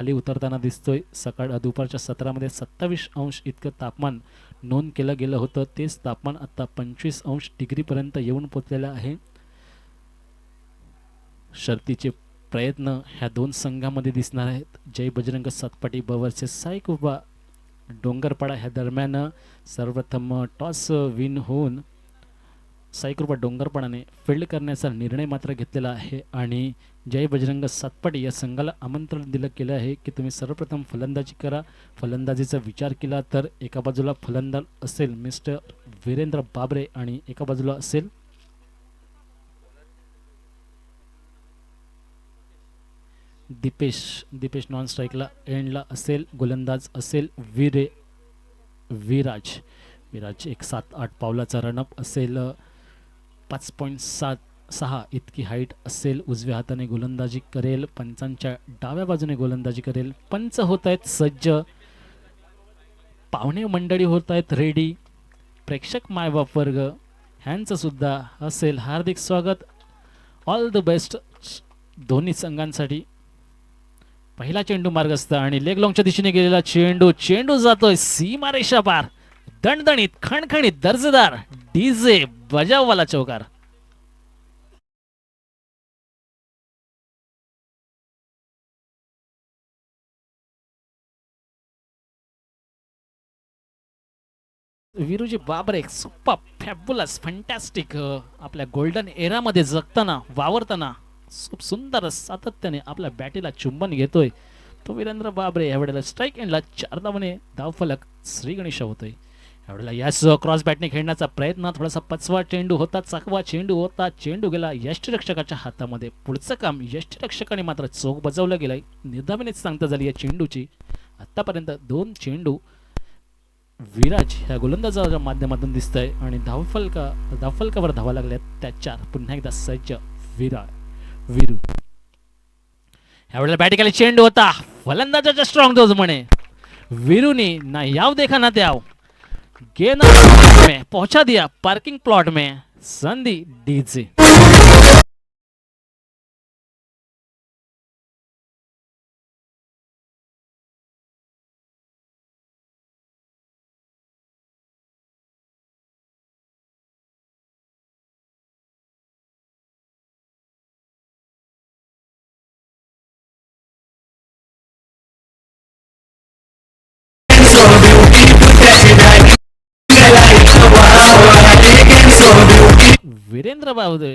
खाली उतरताना दिसतोय. दुपारच्या सत्रामध्ये 27 अंश इतकं तापमान नोंद केलं गेलं होतं. तेच तापमान आता 25 अंश डिग्रीपर्यंत येऊन पोचलेलं आहे. शर्तीचे प्रयत्न ह्या दोन संघामध्ये दिसणार आहेत. जय बजरंग सातपाटी ब वर्सेस साई कृपा डोंगरपाडा ह्या दरम्यान सर्वप्रथम टॉस विन होऊन साईकृपा डोंगरपाडाने फील्ड करण्याचा निर्णय मात्र घेतलेला आहे आणि जय बजरंग सातपाटी या संघाला आमंत्रण दिलं गेलं आहे की तुम्ही सर्वप्रथम फलंदाजी करा. फलंदाजीचा विचार केला तर एका बाजूला फलंदाज असेल मिस्टर वीरेंद्र बाबरे आणि एका बाजूला असेल दीपेश नॉन स्ट्राईकला एंडला असेल. गोलंदाज असेल विराज एक 7-8 पावलाचा रनअप असेल. 5.76 इतकी हाईट असेल. उजव्या हाताने गोलंदाजी करेल. पंचांच्या डाव्या बाजूने गोलंदाजी करेल. पंच होत आहेत सज्ज. पाहुणे मंडळी होत आहेत रेडी. प्रेक्षक मायबाप वर्ग ह्यांचं सुद्धा असेल हार्दिक स्वागत. ऑल द बेस्ट दोन्ही संघांसाठी. पहिला चेंडू मार्गस्थ आणि लेग लॉंगच्या दिशेने गेलेला चेंडू जातोय सीमारेषा पार. दणदणीत खणखणीत दर्जेदार डीजे बजाववाला चौकार. वीरूजी बाबरे सुपर फॅब्युलस फंटॅस्टिक आपल्या गोल्डन एरामध्ये जगताना वावरताना खूप सुंदर सातत्याने आपल्या बॅटीला चुंबन घेतोय तो वीरेंद्र बाबरे. यावेळेला स्ट्राईक एंडला 4 धावाने धावफलक श्री गणेश होतोय. यावेळेला यास क्रॉस बॅटने खेळण्याचा प्रयत्न. थोडासा पचवा चेंडू होता. चकवा चेंडू होता. चेंडू गेला यष्टिरक्षकाच्या हातामध्ये. पुढचं काम यष्टिरक्षकाने मात्र चोख बजावलं गेलंय. निर्धावनेच सांगता झाली या चेंडूची. आतापर्यंत 2 चेंडू विराज ह्या गोलंदाजाच्या माध्यमातून दिसत आहे आणि धावफलकावर धावा लागल्यात त्या 4. पुन्हा एकदा सज्ज वीरू. यावेळेला बॅटिंगला चेंडू होता. फलंदाजाच्या स्ट्रॉंग डोज म्हणे वीरूनी ना याव देखा ना त्याव गेंद में पहुंचा दिया पार्किंग प्लॉट में. संधी डीजे. वीरेंद्र बावदे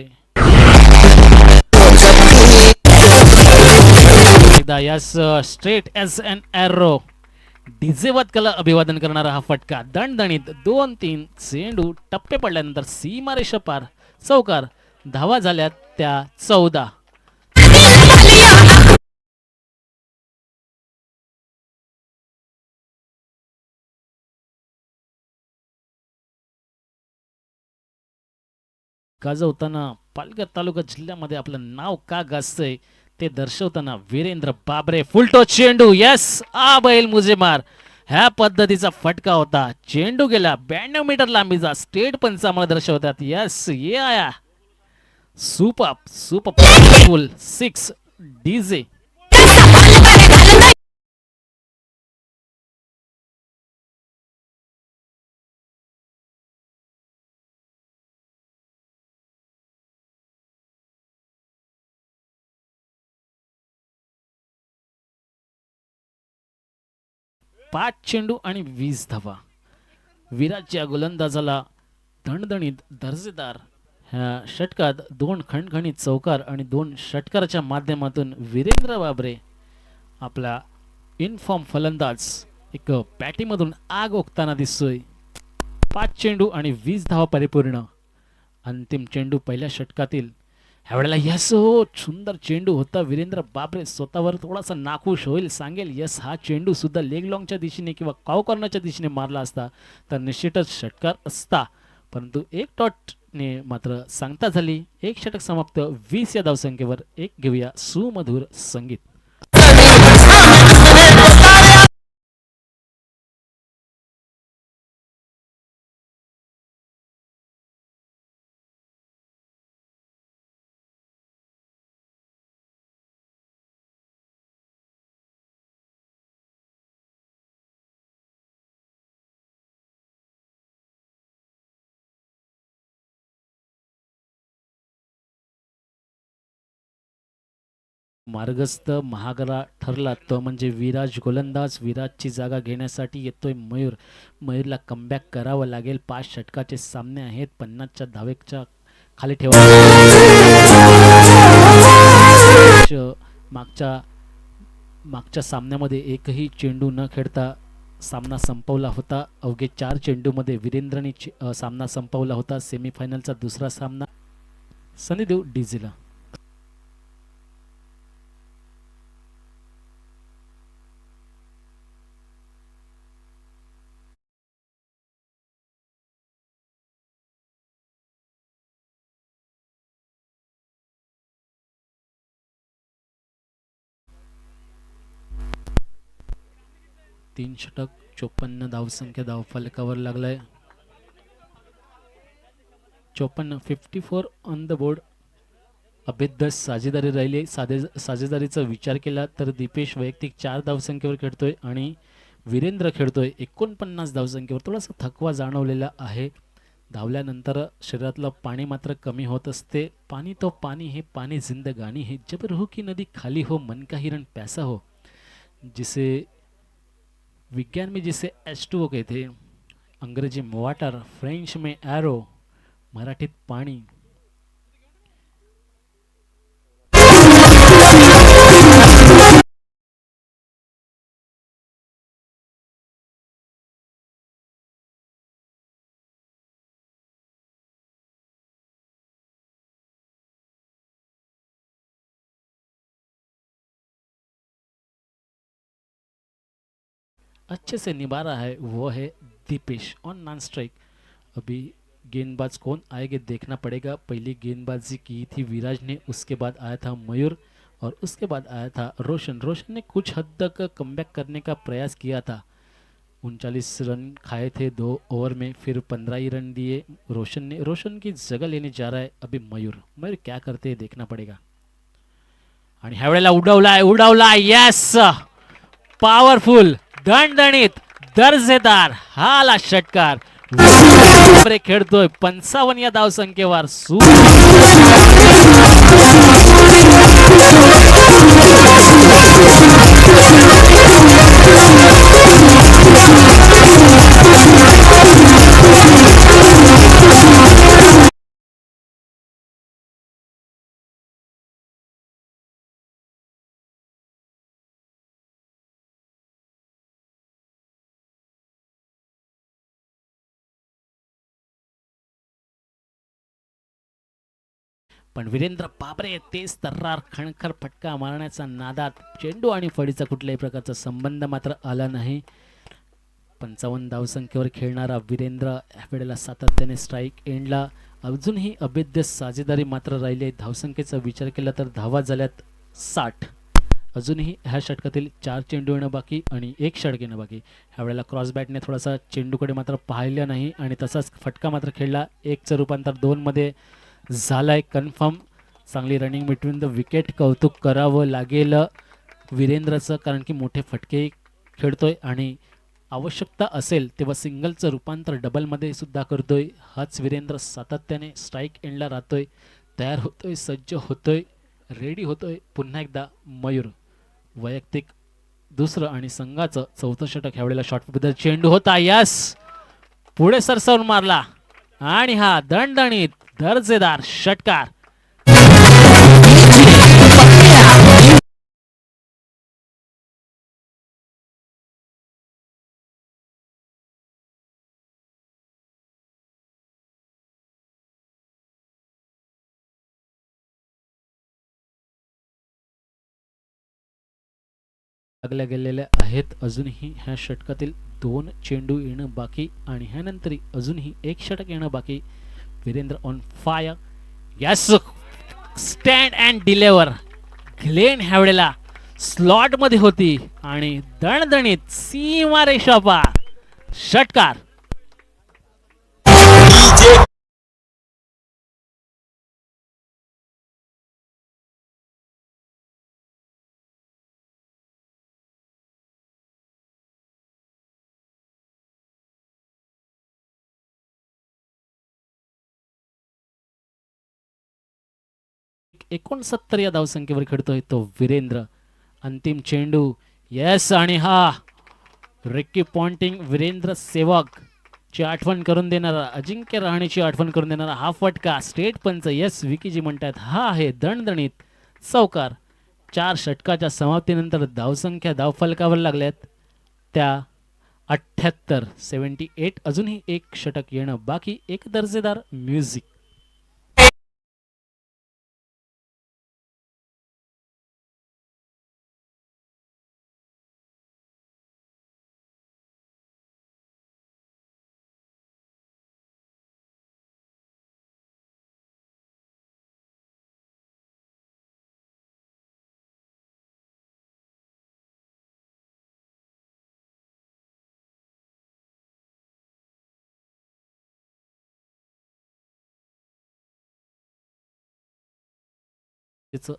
एकदा यास स्ट्रेट एज एन एरो डीजेवत कला अभिवादन करणारा हा फटका. दणदणीत 2-3 चेंडू टप्पे पडल्यानंतर सीमारेषा पार चौकार. धावा झाल्यात त्या 14. गाजवताना पालघर तालुका जिल्ह्यामध्ये आपलं नाव का गाजतंय ते दर्शवताना वीरेंद्र बाबरे फुलटो चेंडू. यस आ बैल मुझे मार ह्या पद्धतीचा फटका होता. चेंडू गेला 92 मीटर लांबीचा. स्टेट पंच आम्हाला दर्शवतात. यस ये आया सुपर फुल 6 डीजे. 5 चेंडू आणि 20 धावा. विराटच्या गोलंदाजाला दणदणीत दर्जेदार ह्या षटकात 2 खणखणीत चौकार आणि 2 षटकाराच्या माध्यमातून वीरेंद्र बाबरे आपला इनफॉर्म फलंदाज एक बॅटीमधून आग ओकताना दिसतोय. 5 चेंडू आणि 20 धावा परिपूर्ण. अंतिम चेंडू पहिल्या षटकातील. ह्यावेळेला यस हो सुंदर चेंडू होता. वीरेंद्र बाबरे स्वतःवर थोडासा नाखुश होईल सांगेल यस हा चेंडू सुद्धा लेग लॉंगच्या दिशेने किंवा काव कॉर्नरच्या दिशेने मारला असता तर निश्चितच षटकार असता. परंतु 1 डॉटने मात्र सांगता झाली. 1 षटक समाप्त 20 या धावसंख्येवर. एक घेऊया सुमधुर संगीत. मार्गस्थ महागडा ठरला तो म्हणजे विराज गोलंदाज. विराजची जागा घेण्यासाठी येतोय मयूर. मयूरला कमबॅक करावं लागेल. 5 षटकाचे सामने आहेत. 50च्या धावेच्या खाली ठेवा. मागच्या मागच्या सामन्यामध्ये एकही चेंडू न खेळता सामना संपवला होता. अवघे 4 चेंडूमध्ये वीरेंद्रने सामना संपवला होता. सेमीफायनलचा दुसरा सामना. संधी देऊ डीझीला. तीन षटक 54 धावसंख्या धावफलकावर लागलाय. 54 54 ऑन द बोर्ड. अभेद्य साजेदारी राहिली. साजेदारीचा विचार केला तर दीपेश वैयक्तिक 4 धावसंख्येवर खेळतोय आणि वीरेंद्र खेळतोय 49 धावसंख्येवर. थोडासा थकवा जाणवलेला आहे. धावल्यानंतर शरीरातलं पाणी मात्र कमी होत असते. पाणी तो पानी है, पानी जिंदगानी है, जब रूह की नदी खाली हो मन का हिरण प्यासा हो. जिसे विज्ञान में जिसे H2O कहते हैं, अंग्रेजी में वाटर, फ्रेंच में एरो, मराठीत पाणी. अच्छे से निभा रहा है वो है दीपेश ऑन नॉन स्ट्राइक. अभी गेंदबाज कौन आएंगे देखना पड़ेगा. पहली गेंदबाजी की थी विराज ने, उसके बाद आया था मयूर और उसके बाद आया था रोशन. रोशन ने कुछ हद तक कमबैक करने का प्रयास किया था. 39 रन खाए थे 2 ओवर में, फिर 15 ही रन दिए रोशन ने. रोशन की जगह लेने जा रहा है अभी मयूर. मयूर क्या करते हैं देखना पड़ेगा. आणि ह्या वेळेला उडवलाय यस, पॉवरफुल, दणदणीत, दर्जेदार हा आला षटकार. खेळतोय 55 या धावसंख्येवर. पण वीरेंद्र बाबरे तेज तर्रार खणखर फटका मारण्याचा नादात चेंडू आणि फळीचा कुठल्याही प्रकारचा संबंध मात्र आला नाही. 55 धावसंख्येवर खेळणारा वीरेंद्र यावेळेला सातत्याने स्ट्राईक एंडला. अजूनही अभेद्य साजेदारी मात्र राहिली आहे. धावसंख्येचा विचार केला तर धावा झाल्यात 60. अजूनही ह्या षटकातील 4 चेंडू येणं बाकी आणि 1 षटक येणं बाकी. ह्यावेळेला क्रॉस बॅटने थोडासा चेंडूकडे मात्र पाहिलं नाही आणि तसाच फटका मात्र खेळला. 1चं रूपांतर 2 मध्ये झालाय कन्फर्म. चांगली रनिंग बिटवीन द विकेट. कौतुक करावं लागेल वीरेंद्रचं, कारण की मोठे फटके खेळतोय आणि आवश्यकता असेल तेव्हा सिंगलचं रूपांतर डबलमध्ये सुद्धा करतोय. हाच वीरेंद्र सातत्याने स्ट्राईक एंडला राहतोय, तयार होतोय, सज्ज होतोय, रेडी होतोय. पुन्हा एकदा मयूर वैयक्तिक दुसरं आणि संघाचं 4थं षटक. ह्यावेळेला शॉर्टबद्दल चेंडू होता यस, पुढे सरसावून मारला आणि हा दणदणीत दर्जेदार षटकार. लागल्या गेलेल्या आहेत. अजूनही ह्या षटकातील 2 चेंडू येणं बाकी आणि ह्यानंतर अजूनही 1 षटक येणं बाकी. Virender on fire yes, stand and deliver. Glenn ह्यावेळेला स्लॉट मध्ये होती आणि दणदणीत सीमारेषा पार षटकार. 69 या धावसंख्येवर खेळतोय तो वीरेंद्र. अंतिम चेंडू. येस, आणि हा रिकी पॉन्टिंग, वीरेंद्र सेवक ची आठवण करून देणारा, अजिंक्य रहाणेची आठवण करून देणारा हा फटका स्टेट पंच येस विकीजी म्हणतात हा आहे दणदणीत चौकार. 4 षटकाच्या समाप्तीनंतर धावसंख्या धावफलकावर लागल्यात त्या 78. अजूनही एक षटक येणं बाकी. एक दर्जेदार म्युझिक.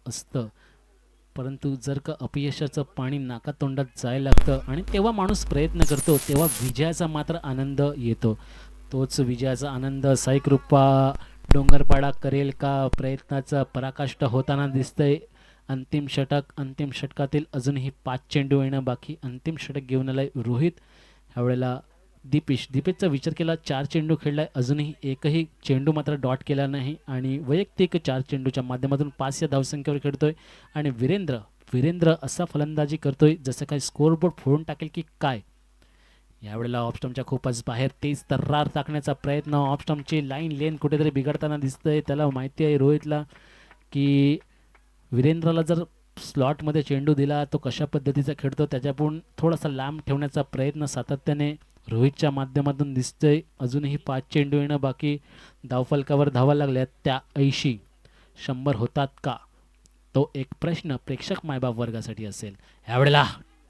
असतं, परंतु जर का अपयशाचं पाणी नाकातोंडात जायला लागतं आणि तेव्हा माणूस प्रयत्न करतो तेव्हा विजयाचा मात्र आनंद येतो. तोच विजयाचा आनंद साईकृपा डोंगरपाडा करेल का? प्रयत्नाचा पराकाष्ठा होताना दिसतंय. अंतिम षटक. अंतिम षटकातील अजूनही 5 चेंडू येणं बाकी. अंतिम षटक घेऊन आलाय रोहित. ह्यावेळेला दीपेशचा विचार केला 4 चेंडू खेळलाय, अजूनही एकही चेंडू मात्र डॉट केला नाही आणि वैयक्तिक 4 चेंडूच्या माध्यमातून 5 या धावसंख्येवर खेळतोय. आणि वीरेंद्र असा फलंदाजी करतोय जसं काही स्कोरबोर्ड फोडून टाकेल की काय. यावेळेला ऑफस्टमच्या खूपच बाहेर तेज तर्रार टाकण्याचा प्रयत्न. ऑफस्टमची लाईन लेन कुठेतरी बिघडताना दिसतंय. त्याला माहिती आहे रोहितला की वीरेंद्रला जर स्लॉटमध्ये चेंडू दिला तो कशा पद्धतीचा खेळतो, त्याच्याकडून थोडासा लांब ठेवण्याचा प्रयत्न सातत्याने रोहितच्या माध्यमातून दिसतंय. अजूनही 5 चेंडू येणं बाकी. धावफलकावर धावा लागल्यात त्या 80. 100 होतात का? तो एक प्रश्न प्रेक्षक मायबाप वर्गासाठी असेल. यावेळेला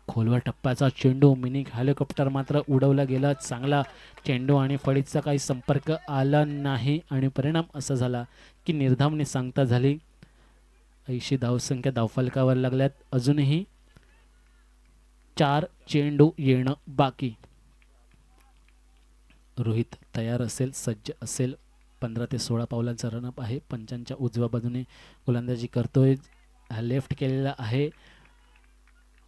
खोलवर टप्प्याचा चेंडू. मिनी हेलिकॉप्टर मात्र उडवला गेला. चांगला चेंडू आणि फळीचा काही संपर्क आला नाही आणि परिणाम असा झाला की निर्धावने सांगता झाली. 80 धावसंख्या धावफलकावर लागल्यात. अजूनही 4 चेंडू येणं बाकी. रोहित तयार असेल, सज्ज असेल. 15 ते 16 पावलांचा रनअप आहे. पंचांच्या उजव्या बाजूने गोलंदाजी करतोय. लेफ्ट केलेला आहे.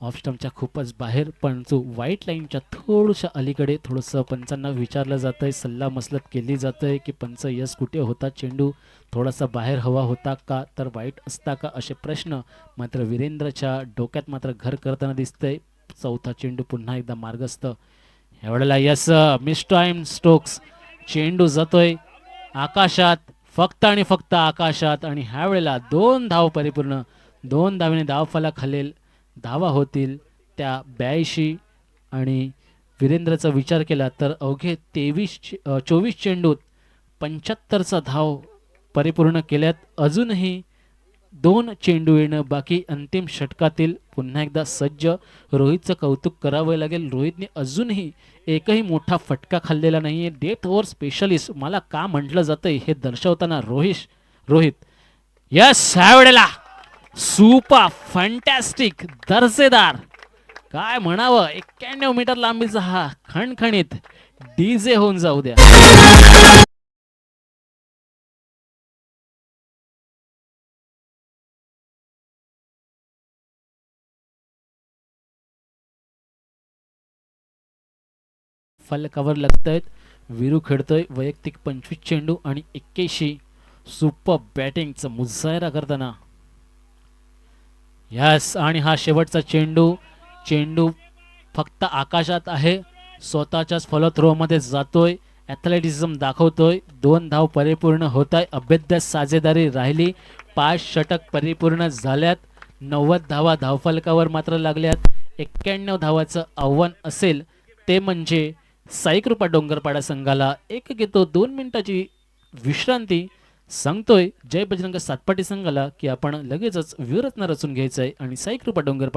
ऑफस्टम्पच्या खूपच बाहेर, परंतु व्हाईट लाईनच्या थोडंसं अलीकडे थोडंसं पंचांना विचारलं जातं आहे, सल्ला मसलत केली जातं आहे की पंच यस कुठे होता, चेंडू थोडासा बाहेर हवा होता का, तर वाईट असता का, असे प्रश्न मात्र वीरेंद्रच्या डोक्यात मात्र घर करताना दिसतंय. चौथा चेंडू पुन्हा एकदा मार्गस्थ. यावेळेला यस मिस टाइम स्ट्रोक्स. चेंडू जातोय आकाशात, फक्त आणि फक्त आकाशात. आणि ह्या वेळेला 2 धाव परिपूर्ण. 2 धावेने धावफलक हलेल. धावा होतील त्या 82. आणि वीरेंद्रचा विचार केला तर अवघे 24 चेंडूत 75चा धाव परिपूर्ण केल्यात. अजूनही 2 चेंडू येणं बाकी. अंतिम षटकातील पुन्हा एकदा सज्ज. रोहितचं कौतुक करावं लागेल. रोहितने अजूनही एकही मोठा फटका खाल्लेला नाही आहे. डेथ ओव्हर स्पेशलिस्ट मला का म्हटलं जातंय हे दर्शवताना रोहित यस ह्यावेळेला सुपर फॅन्टॅस्टिक दर्जेदार काय म्हणावं, 91 मीटर लांबीचा हा खणखणीत डीजे होऊन जाऊ द्या. फलकावर लागतायत. वीरू खेळतोय वैयक्तिक 25 चेंडू आणि 81. सुपर बॅटिंगचा मुजाहिरा करताना यस. आणि हा शेवटचा चेंडू फक्त आकाशात आहे. स्वतःच्याच फॉलो थ्रो मध्ये जातोय. ॲथलेटिझम दाखवतोय. 2 धाव परिपूर्ण होत आहे. अभेद्य साजेदारी राहिली. 5 षटक परिपूर्ण झाल्यात. 90 धावा धावफलकावर मात्र लागल्यात. 91 धावाचं आव्हान असेल ते म्हणजे साईकृपा डोंगरपाडा संघाला. एक घेतो 2 मिनिटाची विश्रांती. सांगतोय जय बजरंग सातपाटी संघाला की आपण लगेचच व्यूहरचना रचून घ्यायचं आहे आणि साईकृपा डोंगरपाडा